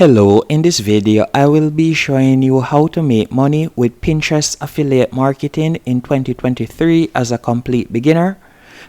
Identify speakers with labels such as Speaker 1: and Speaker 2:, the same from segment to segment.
Speaker 1: Hello, in this video I will be showing you how to make money with Pinterest affiliate marketing in 2023 as a complete beginner.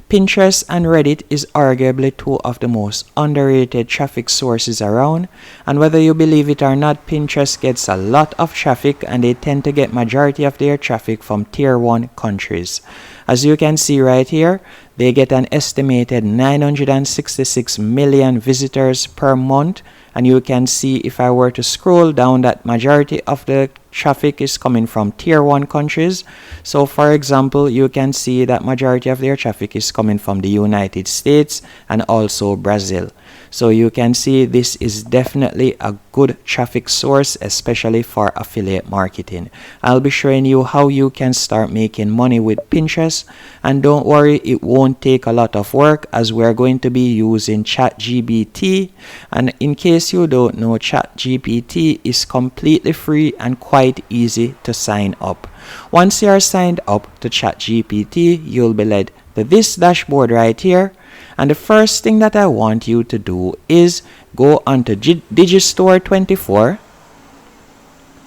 Speaker 1: Pinterest and Reddit is arguably two of the most underrated traffic sources around, and whether you believe it or not, Pinterest gets a lot of traffic and they tend to get majority of their traffic from tier 1 countries. As you can see right here, they get an estimated 966 million visitors per month, and you can see if I were to scroll down that majority of the traffic is coming from tier 1 countries. So for example, you can see that majority of their traffic is coming from the United States and also Brazil. So you can see this is definitely a good traffic source, especially for affiliate marketing. I'll be showing you how you can start making money with Pinterest, and don't worry, it won't take a lot of work as we're going to be using ChatGPT. And in case you don't know, ChatGPT is completely free and quite easy to sign up. Once you are signed up to ChatGPT, you'll be led to this dashboard right here. And the first thing that I want you to do is go onto Digistore 24.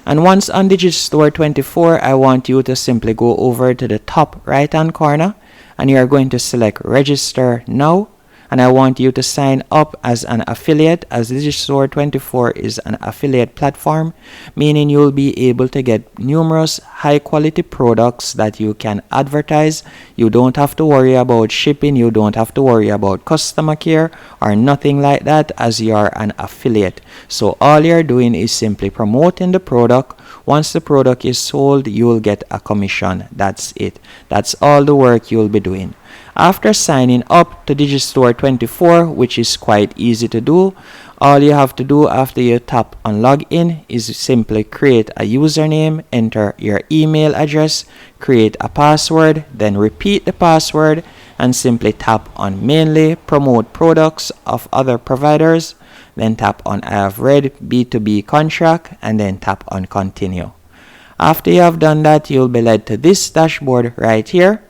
Speaker 1: And once on Digistore 24, I want you to simply go over to the top right hand corner and you are going to select register now. And I want you to sign up as an affiliate, as Digistore 24 is an affiliate platform, meaning you'll be able to get numerous high quality products that you can advertise. You don't have to worry about shipping, you don't have to worry about customer care or nothing like that, as you are an affiliate. So all you're doing is simply promoting the product. Once the product is sold, you'll get a commission. That's it. That's all the work you'll be doing. After signing up to Digistore 24, which is quite easy to do, all you have to do after you tap on login is simply create a username, enter your email address, create a password, then repeat the password, and simply tap on mainly promote products of other providers, then tap on I have read B2B contract, and then tap on continue. After you have done that, you'll be led to this dashboard right here.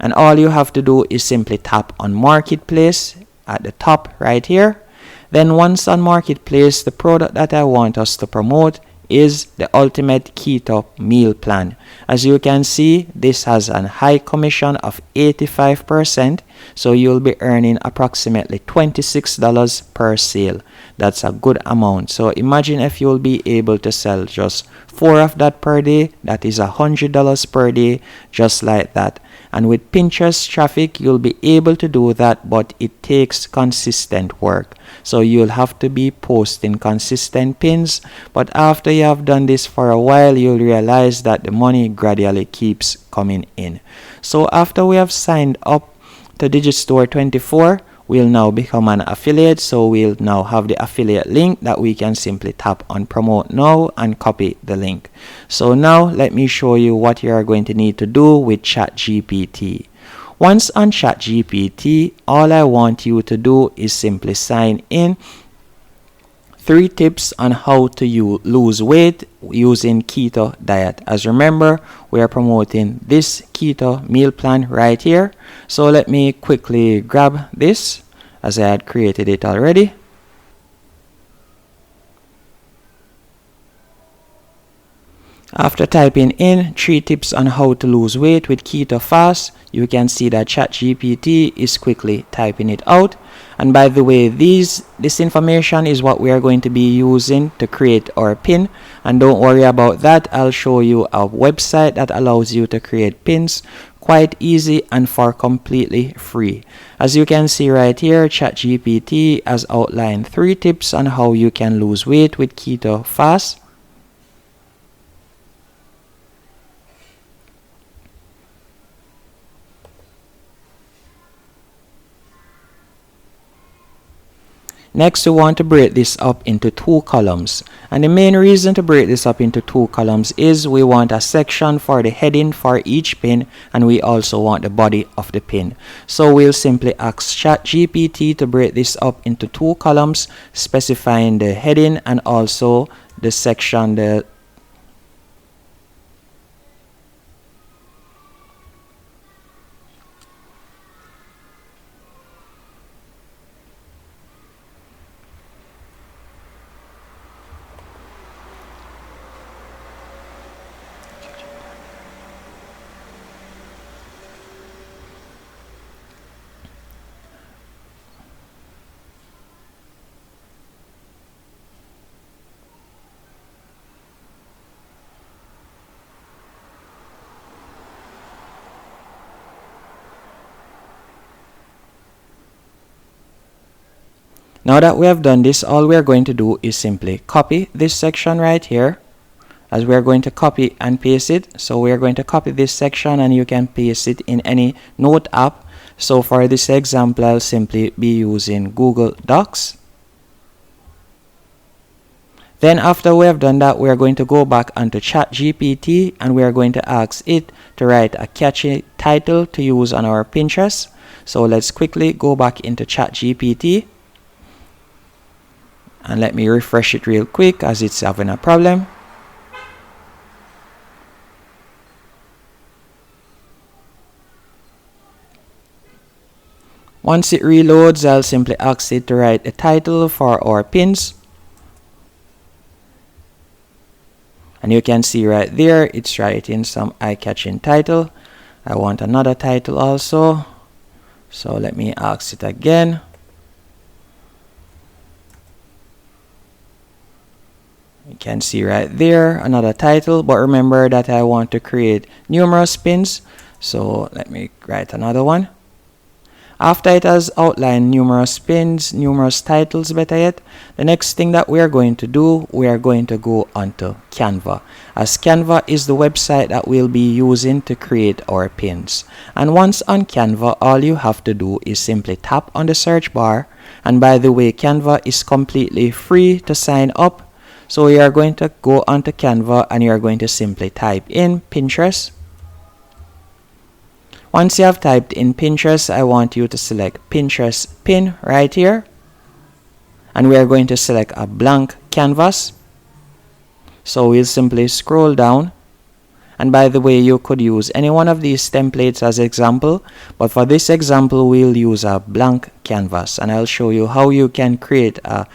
Speaker 1: And all you have to do is simply tap on Marketplace at the top right here. Then once on Marketplace, the product that I want us to promote is the Ultimate Keto Meal Plan. As you can see, this has a high commission of 85%, so you'll be earning approximately $26 per sale. That's a good amount. So imagine if you'll be able to sell just 4 of that per day, that is $100 per day, just like that. And with Pinterest traffic, you'll be able to do that, but it takes consistent work. So you'll have to be posting consistent pins. But after you have done this for a while, you'll realize that the money gradually keeps coming in. So after we have signed up to Digistore 24, we'll now become an affiliate. So we'll now have the affiliate link that we can simply tap on promote now and copy the link. So now let me show you what you are going to need to do with ChatGPT. Once on ChatGPT, all I want you to do is simply sign in. 3 tips on how to lose weight using keto diet. As remember, we are promoting this keto meal plan right here. So let me quickly grab this as I had created it already. After typing in 3 tips on how to lose weight with keto fast, you can see that ChatGPT is quickly typing it out. And by the way, this information is what we are going to be using to create our pin. And don't worry about that. I'll show you a website that allows you to create pins quite easy and for completely free. As you can see right here, ChatGPT has outlined 3 tips on how you can lose weight with keto fast. Next, we want to break this up into 2 columns. And the main reason to break this up into 2 columns is we want a section for the heading for each pin, and we also want the body of the pin. So we'll simply ask ChatGPT to break this up into 2 columns, specifying the heading and also the section, the Now that we have done this, all we are going to do is simply copy this section right here, as we are going to copy and paste it. So we are going to copy this section and you can paste it in any note app. So for this example, I'll simply be using Google Docs. Then after we have done that, we are going to go back onto ChatGPT and we are going to ask it to write a catchy title to use on our Pinterest. So let's quickly go back into ChatGPT. And let me refresh it real quick as it's having a problem. Once it reloads, I'll simply ask it to write a title for our pins. And you can see right there, it's writing some eye-catching title. I want another title also. So let me ask it again. You can see right there another title, but remember that I want to create numerous pins. So let me write another one. After it has outlined numerous pins, numerous titles better yet, the next thing that we are going to do, we are going to go onto Canva, as Canva is the website that we'll be using to create our pins. And once on Canva, all you have to do is simply tap on the search bar. And by the way, Canva is completely free to sign up. So you are going to go onto Canva and you are going to simply type in Pinterest. Once you have typed in Pinterest, I want you to select Pinterest pin right here. And we are going to select a blank canvas. So we'll simply scroll down. And by the way, you could use any one of these templates as example. But for this example, we'll use a blank canvas. And I'll show you how you can create a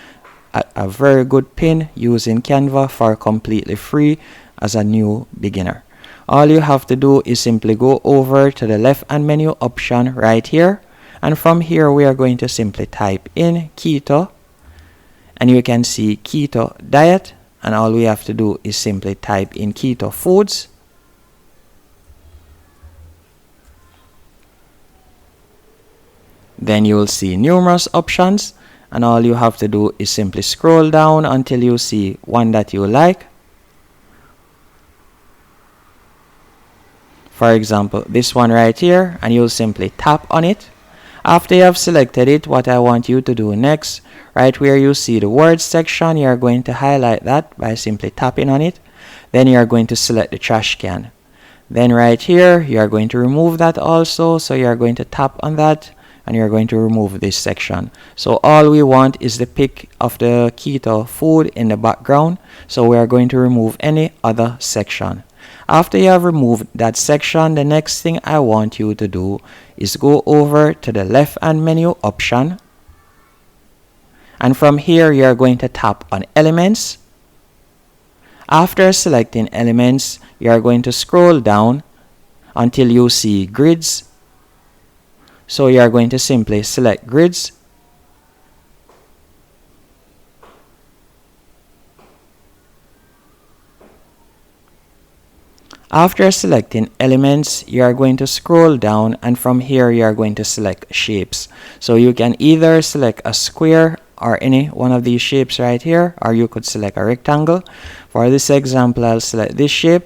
Speaker 1: very good pin using Canva for completely free as a new beginner. All you have to do is simply go over to the left hand menu option right here, and from here we are going to simply type in keto, and you can see keto diet, and all we have to do is simply type in keto foods. Then you will see numerous options, and all you have to do is simply scroll down until you see one that you like. For example, this one right here, and you'll simply tap on it. After you have selected it, what I want you to do next, right where you see the words section, you are going to highlight that by simply tapping on it. Then you are going to select the trash can. Then right here, you are going to remove that also. So you are going to tap on that and you are going to remove this section. So all we want is the pic of the keto food in the background. So we are going to remove any other section. After you have removed that section, the next thing I want you to do is go over to the left hand menu option. And from here, you are going to tap on elements. After selecting elements, you are going to scroll down until you see grids. So you are going to simply select grids. After selecting elements, you are going to scroll down, and from here you are going to select shapes. So you can either select a square or any one of these shapes right here, or you could select a rectangle. For this example, I'll select this shape.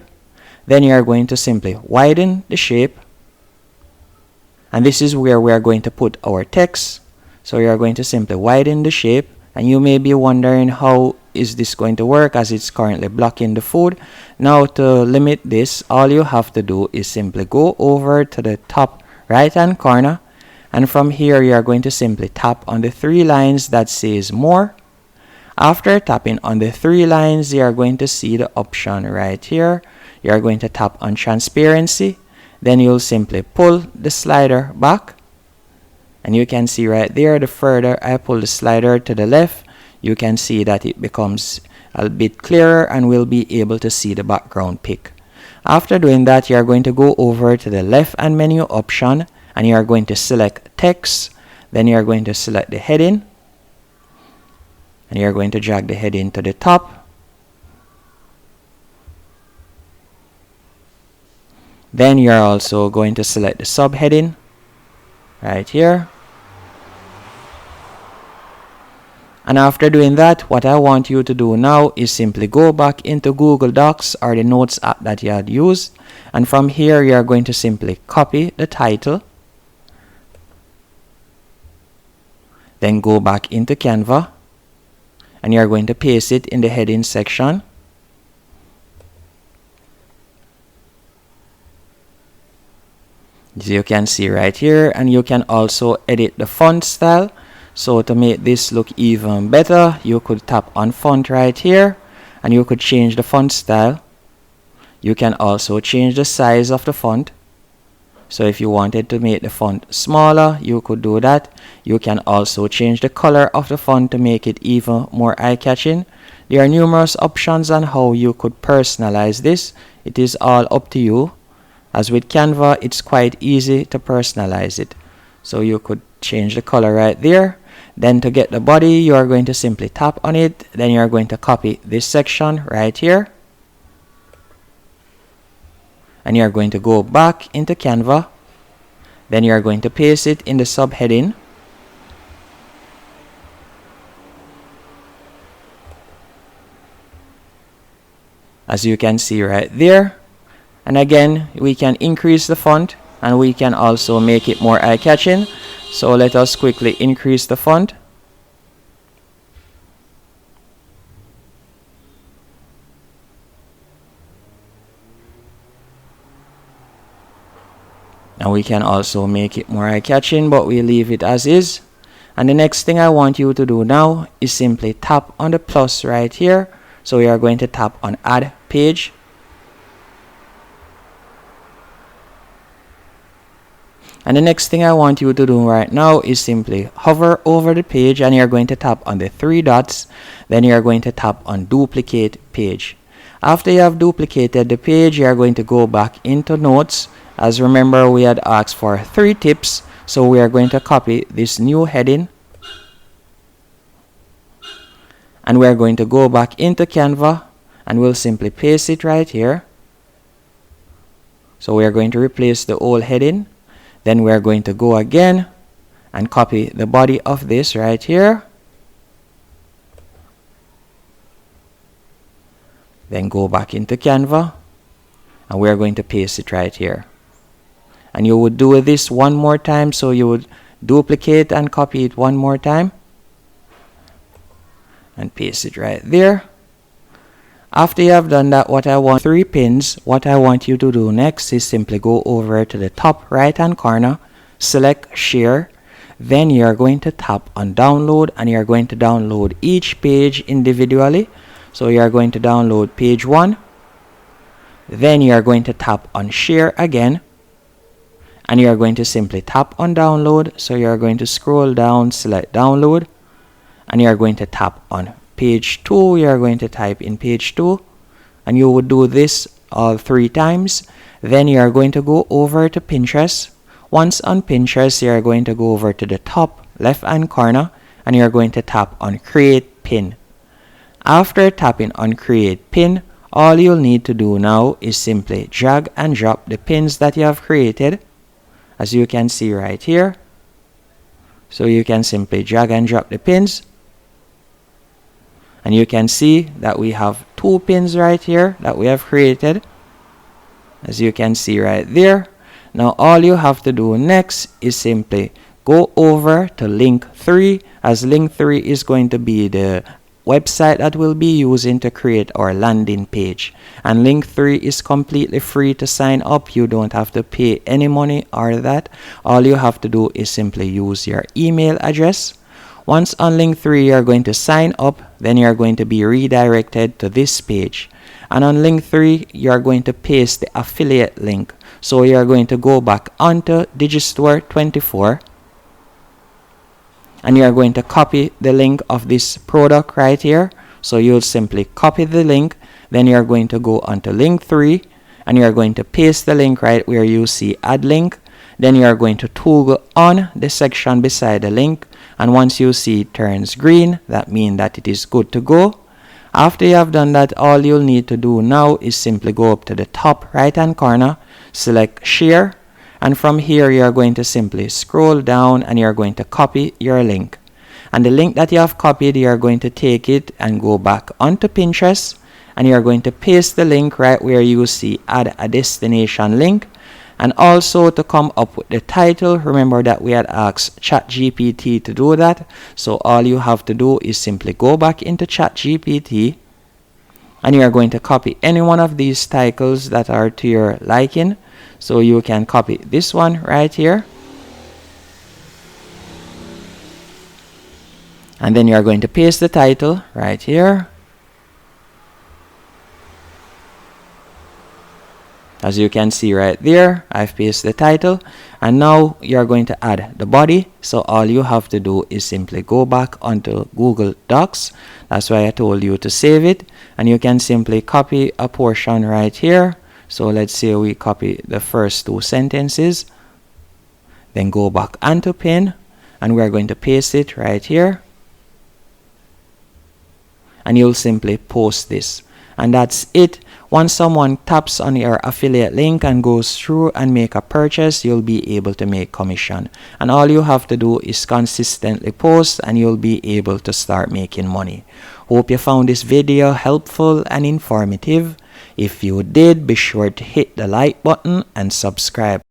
Speaker 1: Then you are going to simply widen the shape. And this is where we are going to put our text. So you are going to simply widen the shape. And you may be wondering how is this going to work as it's currently blocking the food. Now to limit this, all you have to do is simply go over to the top right hand corner. And from here you are going to simply tap on the three lines that says more. After tapping on the three lines, you are going to see the option right here. You are going to tap on transparency. Then you'll simply pull the slider back. And you can see right there, the further I pull the slider to the left, you can see that it becomes a bit clearer and we'll be able to see the background pic. After doing that, you are going to go over to the left hand menu option and you are going to select text. Then you are going to select the heading. And you are going to drag the heading to the top. Then you are also going to select the subheading right here. And after doing that, what I want you to do now is simply go back into Google Docs or the Notes app that you had used. And from here, you are going to simply copy the title. Then go back into Canva. And you are going to paste it in the heading section. As you can see right here, and you can also edit the font style. So to make this look even better, you could tap on font right here and you could change the font style. You can also change the size of the font. So if you wanted to make the font smaller, you could do that. You can also change the color of the font to make it even more eye-catching. There are numerous options on how you could personalize this. It is all up to you. As with Canva, it's quite easy to personalize it. So you could change the color right there. Then to get the body, you are going to simply tap on it. Then you are going to copy this section right here. And you are going to go back into Canva. Then you are going to paste it in the subheading. As you can see right there. And again, we can increase the font and we can also make it more eye-catching. So let us quickly increase the font. And we can also make it more eye-catching, but we leave it as is. And the next thing I want you to do now is simply tap on the plus right here. So we are going to tap on Add Page. And the next thing I want you to do right now is simply hover over the page and you're going to tap on the three dots. Then you're going to tap on Duplicate Page. After you have duplicated the page, you're going to go back into Notes. As remember, we had asked for 3 tips. So we are going to copy this new heading. And we're going to go back into Canva and we'll simply paste it right here. So we are going to replace the old heading. Then we are going to go again and copy the body of this right here. Then go back into Canva and we are going to paste it right here. And you would do this one more time, so you would duplicate and copy it one more time and paste it right there. After you have done that, what I want 3 pins, what I want you to do next is simply go over to the top right hand corner, select share, then you are going to tap on download and you are going to download each page individually. So you are going to download page 1, then you are going to tap on share again and you are going to simply tap on download. So you are going to scroll down, select download and you are going to tap on page 2. You are going to type in page 2 and you would do this all 3 times. Then you are going to go over to Pinterest. Once on Pinterest, you are going to go over to the top left hand corner and you are going to tap on create pin. After tapping on create pin, all you'll need to do now is simply drag and drop the pins that you have created, as you can see right here. So you can simply drag and drop the pins. And you can see that we have 2 pins right here that we have created, as you can see right there. Now all you have to do next is simply go over to link 3, as link 3 is going to be the website that we'll be using to create our landing page. And link 3 is completely free to sign up. You don't have to pay any money or that. All you have to do is simply use your email address. Once on link 3, you are going to sign up, then you are going to be redirected to this page. And on link 3, you are going to paste the affiliate link. So you are going to go back onto Digistore 24 and you are going to copy the link of this product right here. So you'll simply copy the link, then you are going to go onto link 3 and you are going to paste the link right where you see add link. Then you are going to toggle on the section beside the link, and once you see it turns green, that means that it is good to go. After you have done that, all you'll need to do now is simply go up to the top right hand corner, select share, and from here you are going to simply scroll down and you are going to copy your link. And the link that you have copied, you are going to take it and go back onto Pinterest, and you are going to paste the link right where you see add a destination link. And also to come up with the title, remember that we had asked ChatGPT to do that. So all you have to do is simply go back into ChatGPT, and you are going to copy any one of these titles that are to your liking. So you can copy this one right here. And then you are going to paste the title right here. As you can see right there, I've pasted the title, and now you're going to add the body. So all you have to do is simply go back onto Google Docs. That's why I told you to save it, and you can simply copy a portion right here. So let's say we copy the first 2 sentences, then go back onto Pin, and we're going to paste it right here, and you'll simply post this, and that's it. Once someone taps on your affiliate link and goes through and make a purchase, you'll be able to make commission. And all you have to do is consistently post, and you'll be able to start making money. Hope you found this video helpful and informative. If you did, be sure to hit the like button and subscribe.